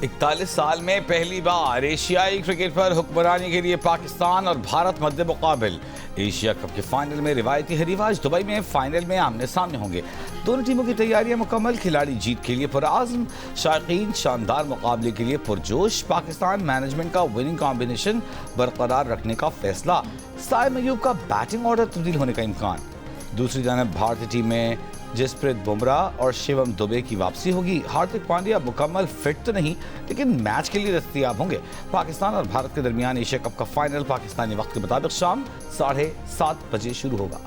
41 साल में पहली बार एशियाई क्रिकेट पर हुक्मरानी के लिए पाकिस्तान और भारत मध्य मुकाबिल। एशिया कप के फाइनल में रिवायती हरीफ आज दुबई में फाइनल में आमने सामने होंगे। दोनों टीमों की तैयारियां मुकम्मल, खिलाड़ी जीत के लिए पुरआज़्म, शायकीन शानदार मुकाबले के लिए पुरजोश। पाकिस्तान मैनेजमेंट का विनिंग कॉम्बिनेशन बरकरार रखने का फैसला, साइम अयूब का बैटिंग ऑर्डर तब्दील होने का इम्कान। दूसरी जानब भारतीय टीम में जसप्रीत बुमराह और शिवम दुबे की वापसी होगी। हार्दिक पांड्या मुकम्मल फिट तो नहीं, लेकिन मैच के लिए दस्तयाब होंगे। पाकिस्तान और भारत के दरमियान एशिया कप का फाइनल पाकिस्तानी वक्त के मुताबिक शाम 7:30 बजे शुरू होगा।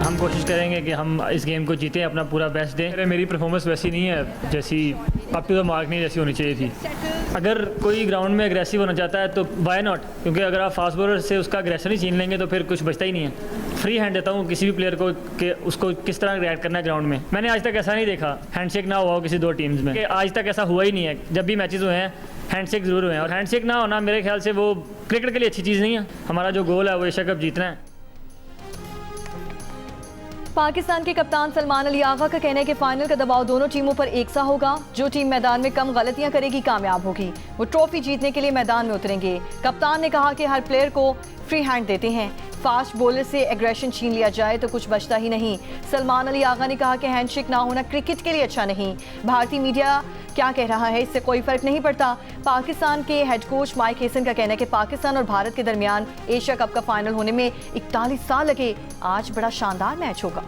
हम कोशिश करेंगे कि हम इस गेम को जीतें, अपना पूरा बेस्ट दें। मेरी परफॉर्मेंस वैसी नहीं है जैसी अप टू द मार्क नहीं जैसी होनी चाहिए थी। अगर कोई ग्राउंड में एग्रेसिव होना चाहता है तो वाई नॉट, क्योंकि अगर आप फास्ट बॉलर से उसका एग्रेशन ही छीन लेंगे तो फिर कुछ बचता ही नहीं है। फ्री हैंड देता हूँ किसी भी प्लेयर को कि उसको किस तरह रिएक्ट करना है ग्राउंड में। मैंने आज तक ऐसा नहीं देखा हैंडशेक ना हुआ हो किसी दो टीम्स में, आज तक ऐसा हुआ ही नहीं है। जब भी मैचेस हुए हैं हैंडशेक ज़रूर हुए हैं, और हैंडशेक ना होना मेरे ख्याल से वो क्रिकेट के लिए अच्छी चीज़ नहीं है। हमारा जो गोल है वो एशिया कप जीतना है। पाकिस्तान के कप्तान सलमान अली आगा का कहना है कि फाइनल का दबाव दोनों टीमों पर एक सा होगा। जो टीम मैदान में कम गलतियां करेगी कामयाब होगी। वो ट्रॉफी जीतने के लिए मैदान में उतरेंगे। कप्तान ने कहा कि हर प्लेयर को फ्री हैंड देते हैं। फास्ट बॉलर से एग्रेशन छीन लिया जाए तो कुछ बचता ही नहीं। सलमान अली आगा ने कहा कि हैंडशेक ना होना क्रिकेट के लिए अच्छा नहीं। भारतीय मीडिया क्या कह रहा है इससे कोई फर्क नहीं पड़ता। पाकिस्तान के हेड कोच माइक हेसन का कहना है कि पाकिस्तान और भारत के दरमियान एशिया कप का फाइनल होने में 41 साल लगे। आज बड़ा शानदार मैच होगा।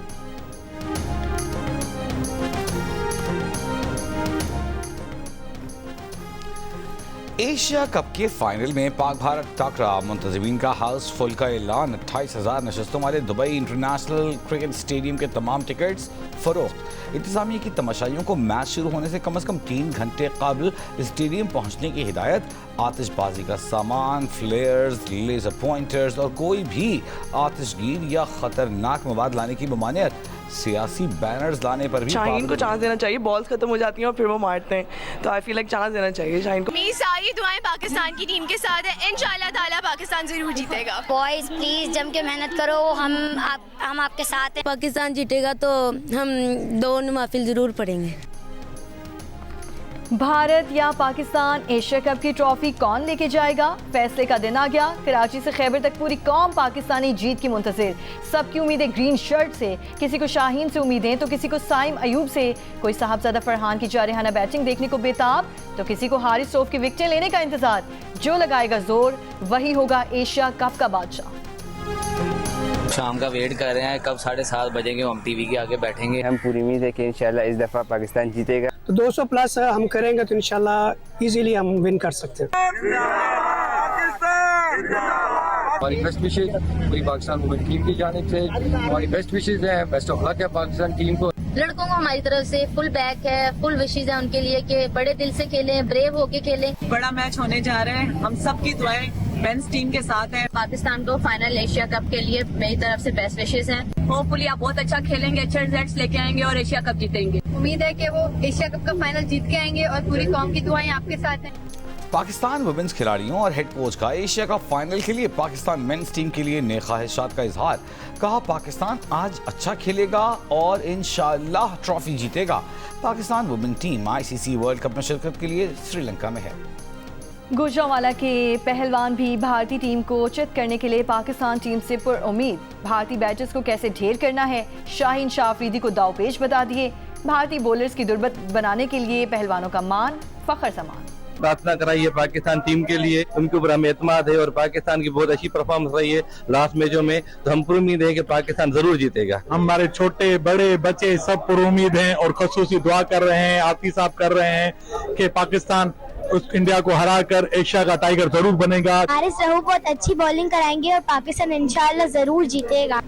एशिया कप के फाइनल में पाक भारत टाकरा, मुंतज़मीन का हाउस फुल का ऐलान। 28,000 नशस्तों वाले दुबई इंटरनेशनल क्रिकेट स्टेडियम के तमाम टिकट्स फरोख्त। इंतजामिया की तमाशाइयों को मैच शुरू होने से कम 3 घंटे कबल स्टेडियम पहुंचने की हिदायत। आतिशबाजी का सामान, फ्लेयर्स, लेजर पॉइंटर्स और कोई भी आतिशगीर या खतरनाक मवाद लाने की ममानियत। सियासी बैनर्स लाने पर भी शाहीन को चांस देना चाहिए। बॉल्स खत्म हो जाती हैं और फिर वो मारते हैं, तो आई फील लाइक चांस देना चाहिए शाहीन को। मेरी सारी दुआएं पाकिस्तान की टीम के साथ है। इंशाल्लाह ताला पाकिस्तान जरूर जीतेगा। बॉयज प्लीज जम के मेहनत करो, हम आपके साथ हैं। पाकिस्तान जीतेगा तो हम 2 नवाफिल जरूर पढ़ेंगे। भारत या पाकिस्तान, एशिया कप की ट्रॉफी कौन लेके जाएगा? फैसले का दिन आ गया। कराची से खैबर तक पूरी कौम पाकिस्तानी जीत की मुंतजिर। सबकी उम्मीदें ग्रीन शर्ट से, किसी को शाहीन से उम्मीदें तो किसी को साइम अयूब से। कोई साहबजादा फरहान की जारहाना बैटिंग देखने को बेताब तो किसी को हारिस रऊफ की विकेटें लेने का इंतजार। जो लगाएगा जोर वही होगा एशिया कप का बादशाह। शाम का वेट कर रहे हैं, कब 7:30 बजेंगे हम टीवी के आगे बैठेंगे। हम पूरी उम्मीद है कि इंशाल्लाह इस दफ़ा पाकिस्तान जीतेगा। तो 200 प्लस हम करेंगे तो इंशाल्लाह इजीली हम विन कर सकते हैं। हमारी बेस्ट विशेज पूरी पाकिस्तान वुमेन टीम की जानिब से हमारी बेस्ट विशेज है। बेस्ट ऑफ लक है पाकिस्तान टीम को। लड़कों को हमारी तरफ से फुल बैक है, फुल विशेज है उनके लिए कि बड़े दिल से खेलें, ब्रेव होके खेलें। बड़ा मैच होने जा रहा है, हम सबकी दुआएं मेंस टीम के साथ है। पाकिस्तान को फाइनल एशिया कप के लिए मेरी तरफ से बेस्ट विशेस हैं। होपफुली आप बहुत अच्छा खेलेंगे, अच्छे रिजल्ट्स लेके आएंगे और एशिया कप जीतेंगे। उम्मीद है कि वो एशिया कप का फाइनल जीत के आएंगे और पूरी कौम की दुआएं आपके साथ हैं। पाकिस्तान वुमेन्स खिलाड़ियों और हेड कोच का एशिया कप फाइनल के लिए पाकिस्तान मेंस टीम के लिए नेक ख्वाहिशात का इजहार। कहा पाकिस्तान आज अच्छा खेलेगा और इंशाअल्लाह ट्रॉफी जीतेगा। Pakistan women team ICC world cup में शिरकत के लिए श्रीलंका में है। गुजरांवाला के पहलवान भी भारतीय टीम को चित करने के लिए पाकिस्तान टीम से पुर उम्मीद। भारतीय बैटर्स को कैसे ढेर करना है, शाहीन शाह अफरीदी को दावपेच बता दिए। भारतीय बॉलर्स की दुर्बत बनाने के लिए पहलवानों का मान फखर समान। प्रार्थना कराइए पाकिस्तान टीम के लिए, उनके ऊपर हमें एतमाद है और पाकिस्तान की बहुत अच्छी परफॉर्मेंस रही है लास्ट मैचों में, तो हम पूरी उम्मीद है कि पाकिस्तान जरूर जीतेगा। हमारे छोटे बड़े बच्चे सब पूरी उम्मीद हैं और खुसूसी दुआ कर रहे हैं, आती साहब कर रहे हैं कि पाकिस्तान उस इंडिया को हराकर एशिया का टाइगर जरूर बनेगा। हारिस रऊफ बहुत अच्छी बॉलिंग कराएंगे और पाकिस्तान इंशाल्लाह जरूर जीतेगा।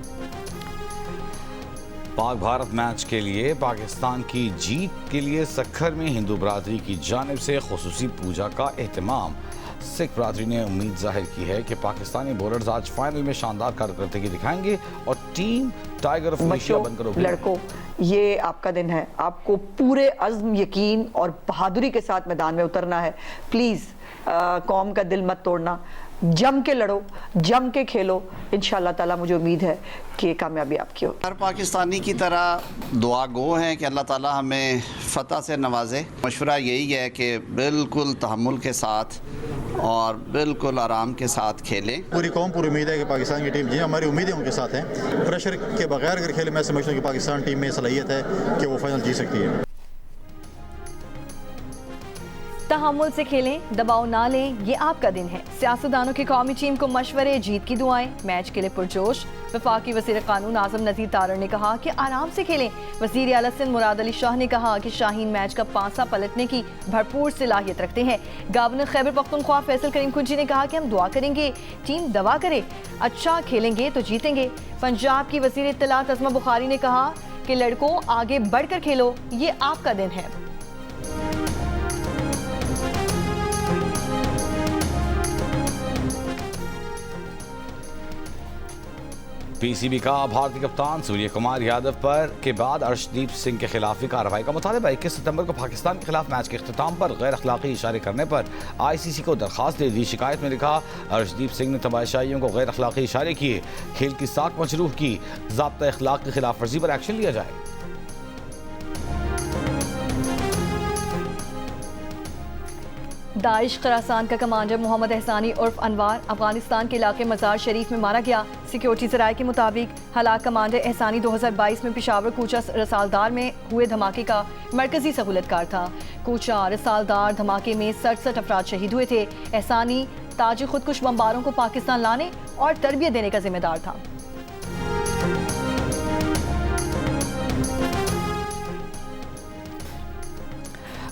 पाक भारत मैच के लिए पाकिस्तान की जीत के लिए सखर में हिंदू बरादरी की जानिब से खुसूसी पूजा का एहतमाम। सिख बरादरी ने उम्मीद जाहिर की है कि पाकिस्तानी बॉलर्स आज फाइनल में शानदार कारकर्दगी दिखाएंगे और टीम टाइगर ऑफ एशिया बनकर उभरेगी। लड़कों, ये आपका दिन है, आपको पूरे अज़्म, यकीन और बहादुरी के साथ मैदान में उतरना है। प्लीज कौम का दिल मत तोड़ना। जम के लड़ो, जम के खेलो, इंशाल्लाह ताला मुझे उम्मीद है कि कामयाबी आपकी हो। हर पाकिस्तानी की तरह दुआ गो हैं कि अल्लाह ताला हमें फ़तह से नवाजे। मशवरा यही है कि बिल्कुल तहम्मुल के साथ और बिल्कुल आराम के साथ खेलें। पूरी कौम पूरी उम्मीद है कि पाकिस्तान की टीम जी, हमारी उम्मीदें उनके साथ हैं। प्रेशर के बगैर अगर खेले, मैं समझता हूँ कि पाकिस्तान टीम में सलाहियत है कि वो फाइनल जीत सकती है। तहम्मुल से खेलें, दबाव ना लें, ये आपका दिन है। सियासतदानों की कौमी टीम को मशवरे, जीत की दुआएं। मैच के लिए पुरजोश। वफाकी वज़ीर कानून आज़म नज़ीर तारड़ ने कहा कि आराम से खेलें। वज़ीर आला सिंध मुराद अली शाह ने कहा कि शाहीन मैच का पासा पलटने की भरपूर सलाहियत रखते हैं। गवर्नर खैबर पख्तूनख्वा फैसल करीम कुंजी ने कहा कि हम दुआ करेंगे, टीम दवा करे, अच्छा खेलेंगे तो जीतेंगे। पंजाब की वज़ीर इत्तलात अज़मा बुखारी ने कहा कि लड़कों आगे बढ़कर खेलो, ये आपका दिन है। पीसीबी का भारतीय कप्तान सूर्य कुमार यादव पर के बाद अर्शदीप सिंह के खिलाफ भी कार्रवाई का मुतालबा। 21 सितंबर को पाकिस्तान के खिलाफ मैच के इख्तिताम पर गैर अखलाकी इशारे करने पर आईसीसी को दरखास्त दे दी। शिकायत में लिखा, अर्शदीप सिंह ने तमाशाइयों को गैर अखलाकी इशारे किए, खेल की साख मशरूह की, ज़ाब्ता अखलाक की खिलाफ वर्जी पर एक्शन लिया जाए। दाइश खरासान का कमांडर मोहम्मद एहसानी उर्फ अनवार अफगानिस्तान के इलाके मज़ार शरीफ में मारा गया। सिक्योरिटी ज़राए के मुताबिक हलाक कमांडर एहसानी 2022 में पेशावर कूचा रसालदार में हुए धमाके का मरकजी सहूलतकार था। कूचा रसालदार धमाके में 67 अफराद शहीद हुए थे। एहसानी ताजी खुदकुश बमबारों को पाकिस्तान लाने और तरबियत देने का जिम्मेदार था।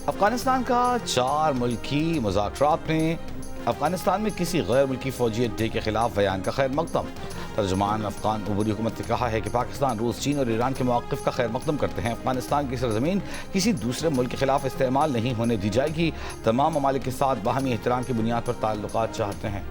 अफगानिस्तान का 4 मुल्की मुज़ाकरात में अफगानिस्तान में किसी गैर मुल्की फौजी अड्डे के खिलाफ बयान का खैर मकदम। तर्जुमान अफगान अबूरी हुकूमत ने कहा है कि पाकिस्तान, रूस, चीन और ईरान के मौक़िफ़ का खैर मकदम करते हैं। अफगानिस्तान की सरजमीन किसी दूसरे मुल्क के खिलाफ इस्तेमाल नहीं होने दी जाएगी। तमाम ममालिक के साथ बाहमी एहतराम की बुनियाद पर ताल्लुकात चाहते हैं।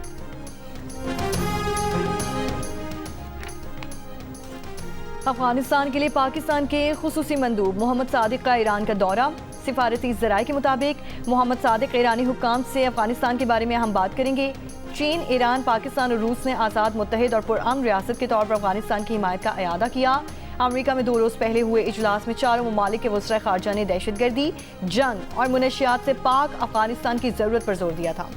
अफगानिस्तान के लिए पाकिस्तान के खुसूसी मंदूब मोहम्मद सादिक का ईरान का दौरा। सिफारती ज़राए के मुताबिक मोहम्मद सादिक ईरानी हुक्काम से अफगानिस्तान के बारे में हम बात करेंगे। चीन, ईरान, पाकिस्तान और रूस ने आज़ाद, मुत्तहिद और पुरअमन रियासत के तौर पर अफगानिस्तान की हिमायत का अयादा किया। अमेरिका में 2 रोज़ पहले हुए इजलास में चारों ममालिक के वज़ीर ख़ारजा ने दहशतगर्दी, जंग और मुनशियात से पाक अफगानिस्तान की ज़रूरत पर जोर दिया था।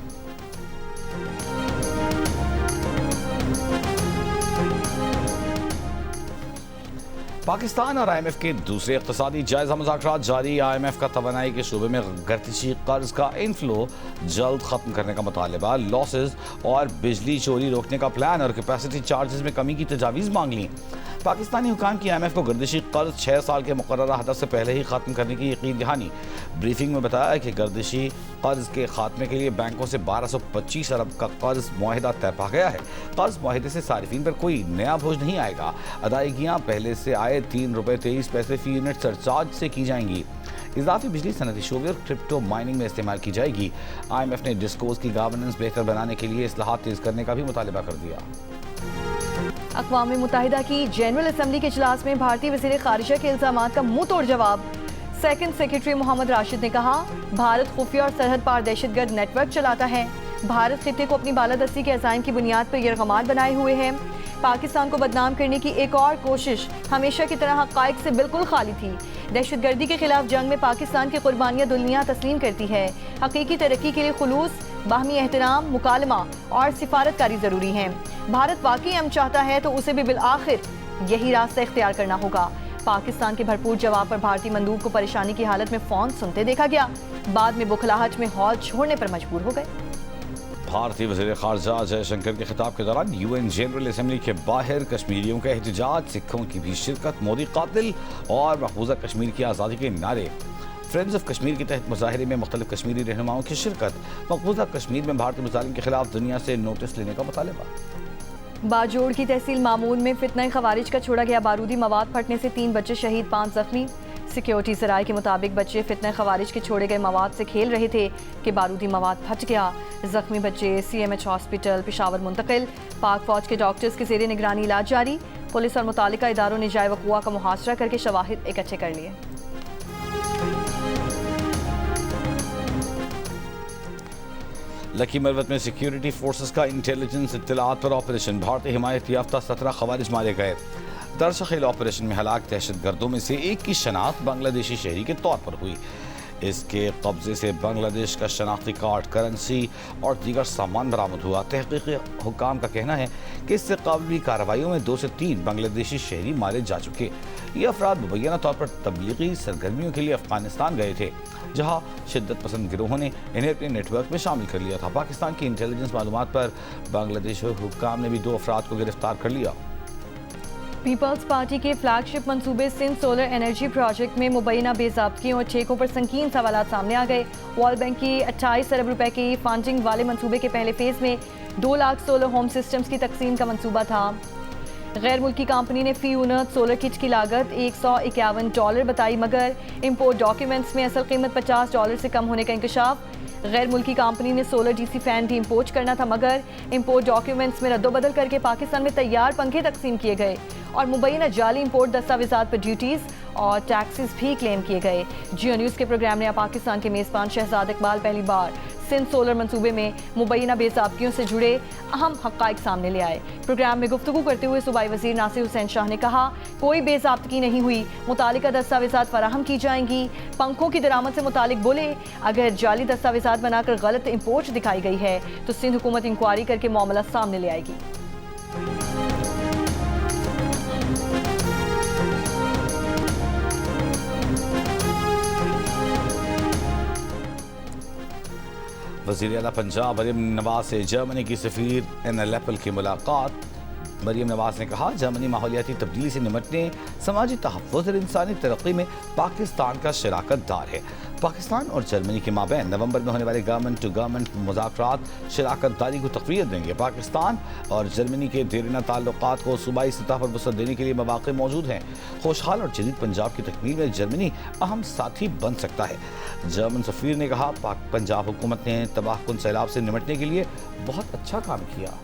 पाकिस्तान और IMF के दूसरे इक़्तिसादी जायज़ा मुज़ाकरात जारी। IMF का तवानाई के शोबे में गर्दिशी कर्ज का इनफ्लो जल्द ख़त्म करने का मुतालबा, लॉसेस और बिजली चोरी रोकने का प्लान और कैपेसिटी चार्जेस में कमी की तजावीज़ मांग ली। पाकिस्तानी हुकाम की IMF को गर्दिशी कर्ज 6 साल के मुकर्ररा हदफ से पहले ही ख़त्म करने की यकीन दहानी। ब्रीफिंग में बताया कि गर्दिशी कर्ज के खात्मे के लिए बैंकों से 1225 अरब का कर्ज मुआहिदा तय पा गया है। कर्ज मुआहिदे से सारिफिन पर कोई नया बोझ नहीं आएगा। अदायगियाँ पहले से आए ₹3.23 फी यूनिट सरचार्ज से की जाएंगी। इजाफी बिजली सनती शोबे और क्रिप्टो माइनिंग में इस्तेमाल की जाएगी। IMF ने डिस्कोज की गवर्नेंस बेहतर बनाने के लिए इस्लाहात तेज करने का भी मुतालबा कर दिया। अक़वाम मुत्तहिदा की जनरल असम्बली के इजलास में भारतीय वज़ीर ख़ारिजा के इल्ज़ामात का मुंह तोड़ जवाब। सेकंड सेक्रेटरी मोहम्मद राशिद ने कहा, भारत खुफिया और सरहद पार दहशतगर्द नेटवर्क चलाता है। भारत खित्ते को अपनी बालादस्ती के अज़ाइम की बुनियाद पर यरगमात बनाए हुए है। पाकिस्तान को बदनाम करने की एक और कोशिश हमेशा की तरह हक़ाइक़ से बिल्कुल खाली थी। दहशतगर्दी के खिलाफ जंग में पाकिस्तान की कुर्बानियाँ दुनिया तस्लीम करती है। हकीकी तरक्की के लिए खुलूस, बाहमी एहतराम, मुकालमा और सिफारतकारी ज़रूरी है। भारत वाकई हम चाहता है तो उसे भी बिल आखिर यही रास्ता इख्तियार करना होगा। पाकिस्तान के भरपूर जवाब पर भारतीय मंदूब को परेशानी की हालत में फ़ोन सुनते देखा गया। बाद में बुखलाहट में हॉल छोड़ने पर मजबूर हो गए। भारतीय वज़ीर ख़ारजा जयशंकर के खिताब के दौरान UN जनरल असम्बली के बाहर कश्मीरियों का एहतजाज, सिखों की भी शिरकत, मोदी कातिल और महफूजा कश्मीर की आज़ादी के नारे। फ्रेंड्स ऑफ कश्मीर के तहत मुजाहरे में मुख्तलिफ कश्मीरी रहनुमाओं की शिरकत। मकबूजा कश्मीर में भारतीय मुजालिम के खिलाफ दुनिया से नोटिस लेने का मुतालबा। बाजोड़ की तहसील मामून में फितना खवारिज का छोड़ा गया बारूदी मवाद फटने से 3 बच्चे शहीद, 5 जख्मी। सिक्योरिटी ज़राए के मुताबिक बच्चे फितना खवारिज के छोड़े गए मवाद से खेल रहे थे कि बारूदी मवाद फट गया। जख्मी बच्चे CMH हॉस्पिटल पेशावर मुंतकिल। पाक फौज के डॉक्टर्स के ज़ेरे निगरानी इलाज जारी। पुलिस और मुतालिका इदारों ने जाए वक़ुआ का मुहासरा करके शवाहिद इकट्ठे कर लिए। लकी मरवत में सिक्योरिटी फोर्सेस का इंटेलिजेंस इत्तलात पर ऑपरेशन, भारतीय हिमायत याफ्ता 17 खवारिज मारे गए। दरशखेल ऑपरेशन में हलाक दहशतगर्दों में से एक की शनाख्त बांग्लादेशी शहरी के तौर पर हुई। इसके कब्जे से बांग्लादेश का शनाख्ती कार्ड, करेंसी और दीगर सामान बरामद हुआ। तहकीकी हुक्काम का कहना है कि इससे काबली कार्रवाइयों में 2 से 3 बांग्लादेशी शहरी मारे जा चुके। ये अफराद मुबैना तौर पर तबलीगी सरगर्मियों के लिए अफगानिस्तान गए थे, जहाँ शिद्दत पसंद गिरोहों ने इन्हें अपने नेटवर्क में शामिल कर लिया था। पाकिस्तान की इंटेलिजेंस मालूमात पर बांग्लादेश हुक्काम ने भी 2 अफराद को गिरफ्तार कर लिया। पीपल्स पार्टी के फ्लैगशिप मंसूबे सिंध सोलर एनर्जी प्रोजेक्ट में मुबैना बेज़ाब्तियों और ठेकों पर संगीन सवालात सामने आ गए। वर्ल्ड बैंक की 28 अरब रुपए की फंडिंग वाले मंसूबे के पहले फेज में 2 लाख सोलर होम सिस्टम्स की तकसीम का मंसूबा था। गैर मुल्की कंपनी ने फी यूनिट सोलर किट की लागत $151 बताई, मगर इंपोर्ट डॉक्यूमेंट्स में असल कीमत $50 से कम होने का इंकशाफ। गैर मुल्की कंपनी ने सोलर डीसी फैन भी इंपोर्ट करना था, मगर इंपोर्ट डॉक्यूमेंट्स में रद्दोबदल करके पाकिस्तान में तैयार पंखे तकसीम किए गए और मुबैना जाली इंपोर्ट दस्तावेजात पर ड्यूटीज और टैक्सेस भी क्लेम किए गए। जियो न्यूज़ के प्रोग्राम ने पाकिस्तान के मेज़बान शहजाद इकबाल पहली बार सिंध सोलर मंसूबे में मुबैना बेज़ाब्तियों से जुड़े अहम हक़ाइक़ सामने ले आए। प्रोग्राम में गुफ्तगू करते हुए सूबाई वज़ीर नासिर हुसैन शाह ने कहा, कोई बेज़ाब्तगी नहीं हुई, मुतालिका दस्तावेजात फराहम की जाएंगी। पंखों की दरामद से मुतालिक बोले, अगर जाली दस्तावेजात बनाकर गलत इंपोर्ट दिखाई गई है तो सिंध हुकूमत इंक्वायरी करके मामला सामने ले आएगी। वज़ीर आला पंजाब मरियम नवाज से जर्मनी की सफ़ीर एना लेपल की मुलाकात। मरियम नवाज ने कहा, जर्मनी माहौलियाती तब्दीली से निमटने, समाजी तहफ़्फ़ुज़ और इंसानी तरक्की में पाकिस्तान का शराकतदार है। पाकिस्तान और जर्मनी के माबैन नवंबर में होने वाले गवर्नमेंट टू गवर्नमेंट मुज़ाकरात शराकतदारी को तक़वियत देंगे। पाकिस्तान और जर्मनी के देरीना ताल्लुकात को सूबाई सतह पर वसअत देने के लिए मौक़े मौजूद हैं। खुशहाल और जदीद पंजाब की तकमील में जर्मनी अहम साथी बन सकता है। जर्मन सफ़ीर ने कहा, पंजाब हुकूमत ने तबाहकुन सैलाब से निमटने के लिए बहुत अच्छा काम किया।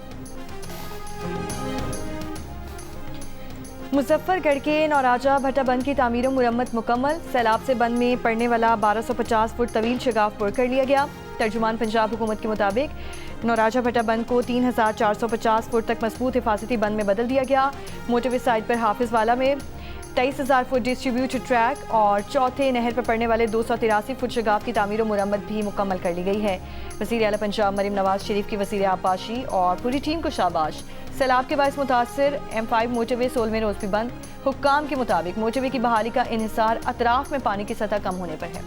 मुजफ्फरगढ़ के नौराजा भट्टा बंद की तामीर मुरम्मत मुकम्मल। सैलाब से बंद में पड़ने वाला 1250 फुट तवील शगाफ पुर कर लिया गया। तर्जुमान पंजाब हुकूमत के मुताबिक नौराजा भट्टा बंद को 3450 फुट तक मजबूत हिफाजती बंद में बदल दिया गया। मोटरवे साइड पर हाफिज वाला में 23,000 फुट डिस्ट्रीब्यूटेड ट्रैक और चौथे नहर पर पड़ने वाले 283 फुट शगाफ की तामीर मुरम्मत भी मुकम्मल कर ली गई है। वज़ीर आला पंजाब मरियम नवाज शरीफ की वज़ीर आबाशी और पूरी टीम को शाबाश। सैलाब के बायस मुतासर M5 मोटरवे 16वें रोज़ भी बंद। हुक्काम के मुताबिक मोटरवे की बहाली का इन्हिसार अतराफ में पानी की सतह कम होने पर है।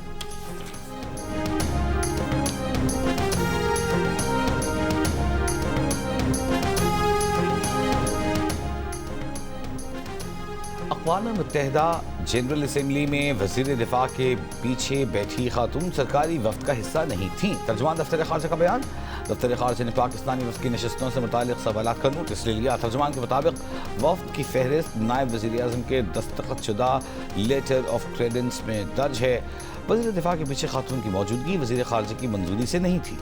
अक़वाम मुत्तहिदा जनरल असम्बली में वज़ीर दिफा के पीछे बैठी खातून सरकारी वफ्द का हिस्सा नहीं थी। तर्जुमान दफ्तर ख़ारजा का बयान। दफ्तर ख़ारजा ने पाकिस्तानी वफ्द की नशिस्तों से मुताल्लिक़ सवालात का नोटिस ले लिया। तर्जुमान के मुताबिक वफ्द की फहरिस्त नायब वज़ीर आज़म के दस्तखत शुदा लेटर ऑफ क्रेडेंस में दर्ज है। वज़ीर दिफा के पीछे खातून की मौजूदगी वज़ीर ख़ारजा की मंजूरी से नहीं थी।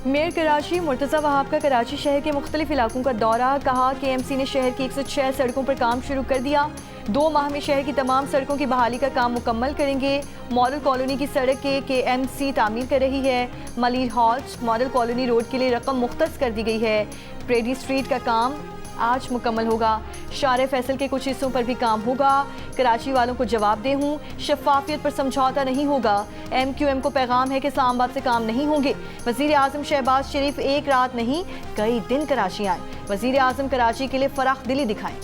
मेयर कराची मुर्तज़ा वहाब का कराची शहर के मुख्तलिफ इलाकों का दौरा। कहा कि KMC ने शहर की 106 सड़कों पर काम शुरू कर दिया। 2 माह में शहर की तमाम सड़कों की बहाली का काम मुकम्मल करेंगे। मॉडल कॉलोनी की सड़क के KMC तामीर कर रही है। Malir halt model colony road के लिए रकम मुख्तस कर दी गई है। प्रेडी स्ट्रीट का काम आज मुकम्मल होगा। शारे फैसल के कुछ हिस्सों पर भी काम होगा। कराची वालों को जवाबदेह हूँ, शफाफियत पर समझौता नहीं होगा। MQM को पैगाम है कि इस्लामाबाद से काम नहीं होंगे। वज़ीर आज़म शहबाज शरीफ एक रात नहीं कई दिन कराची आए। वज़ीर आज़म कराची के लिए फराख दिली दिखाएं।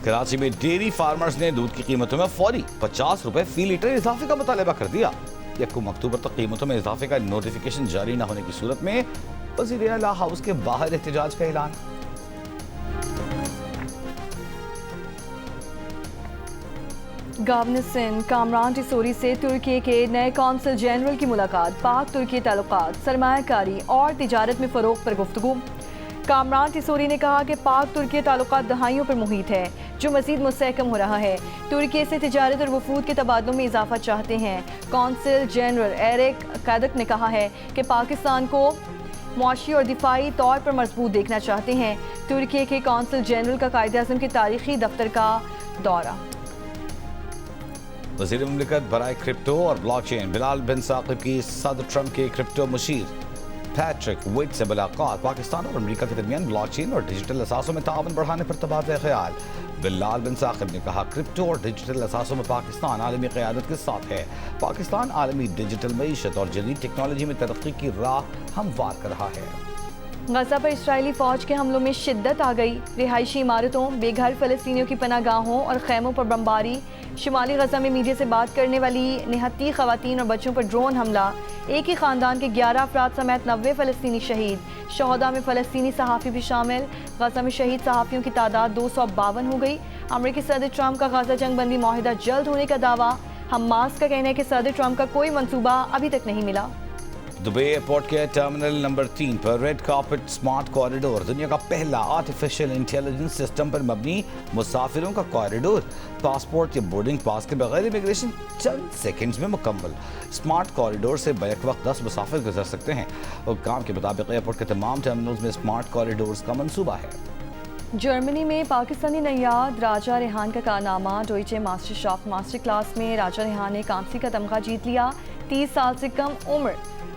कराची में डेयरी फार्मर्स ने दूध की कीमतों में फौरी 50 रुपए फी लीटर इजाफे का मुतालबा कर दिया। 1 अक्टूबर तक कीमतों में इजाफे का नोटिफिकेशन जारी न होने की सूरत में वज़ीर आला हाउस के बाहर एहतजाज का ऐलान। गवर्नर सिंध कामरान टिसोरी से तुर्की के नए कौंसल जनरल की मुलाकात। पाक तुर्की ताल्लुकात, सरमायाकारी और तिजारत में फ़रोग़ पर गुफ्तगू। कामरान टिसोरी ने कहा कि पाक तुर्की ताल्लुकात दहाइयों पर मुहित है, जो मज़ीद मुस्तहकम हो रहा है। तुर्की से तिजारत और वफूद के तबादलों में इजाफा चाहते हैं। कौंसल जनरल एरिक कैदक ने कहा है कि पाकिस्तान को मुआशी और दिफाई तौर पर मजबूत देखना चाहते हैं। तुर्की के कौंसल जनरल का कायदे आज़म के तारीखी दफ्तर का दौरा। वज़ीर मुमलिकत बराए क्रिप्टो और ब्लॉकचेन बिलाल बिन साकिब की सदर ट्रंप के क्रिप्टो मुशीर पैट्रिक विट से मुलाकात। पाकिस्तान और अमेरिका के दरमियान ब्लॉकचेन और डिजिटल असासों में ताउन बढ़ाने पर तबादला ख्याल। बिलाल बिन साकिब ने कहा, क्रिप्टो और डिजिटल असासों में पाकिस्तान आलमी क़यादत के साथ है। पाकिस्तान आलमी डिजिटल मईशत और जदीद टेक्नोलॉजी में तरक्की की राह हमवार कर रहा है। गजा पर इस्राएली फौज के हमलों में शिद्दत आ गई। रिहायशी इमारतों, बेघर फ़लस्तीनियों की पनागाहों और खैमों पर बमबारी। शुमाली गजा में मीडिया से बात करने वाली निहत्ती ख़वातीन और बच्चों पर ड्रोन हमला। एक ही ख़ानदान के 11 अफराद समेत 90 फ़लस्तीनी शहीद। शहदा में फ़लस्तीनी सहाफ़ी भी शामिल। गजा में शहीद सहाफ़ियों की तादाद 252 हो गई। अमरीकी सदर ट्रंप का गजा जंग बंदी माहिदा जल्द होने का दावा। हमास का कहना है कि सदर ट्रंप का कोई मंसूबा अभी तक नहीं मिला। दुबई एयरपोर्ट के टर्मिनल नंबर 3 पर रेड कार्पेट स्मार्ट कॉरिडोर, दुनिया का पहला आर्टिफिशियल इंटेलिजेंस सिस्टम पर मबनी मुसाफिरों का कॉरिडोर। पासपोर्ट या बोर्डिंग पास के बगैर इमिग्रेशन चंद सेकंड्स में मुकम्मल। स्मार्ट कॉरिडोर से बैक वक्त 10 मुसाफिर गुजर सकते हैं। हुक्काम के मुताबिक एयरपोर्ट के तमाम टर्मिनल्स में स्मार्ट कॉरिडोर्स का मंसूबा है। जर्मनी में पाकिस्तानी नैयाद राजा रेहान का कारनामा। डोइचे मास्टर शॉफ मास्टर क्लास में राजा रेहान ने कांसी का तमगा जीत लिया। 30 साल से कम उम्र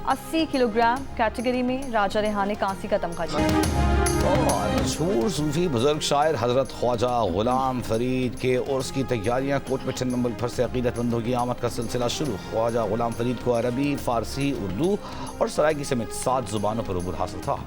80 किलोग्राम कैटेगरी में राजा रेहान ने कांसी का तमगा जीता। और मशहूर सूफी बुजुर्ग शायर हजरत ख्वाजा गुलाम फरीद के उर्स की तैयारियां। कोट में 6 नंबर पर से अकीदतमंदों की आमद का सिलसिला शुरू। ख्वाजा गुलाम फरीद को अरबी, फारसी, उर्दू और सराइकी समेत 7 जुबानों पर अबूर हासिल था।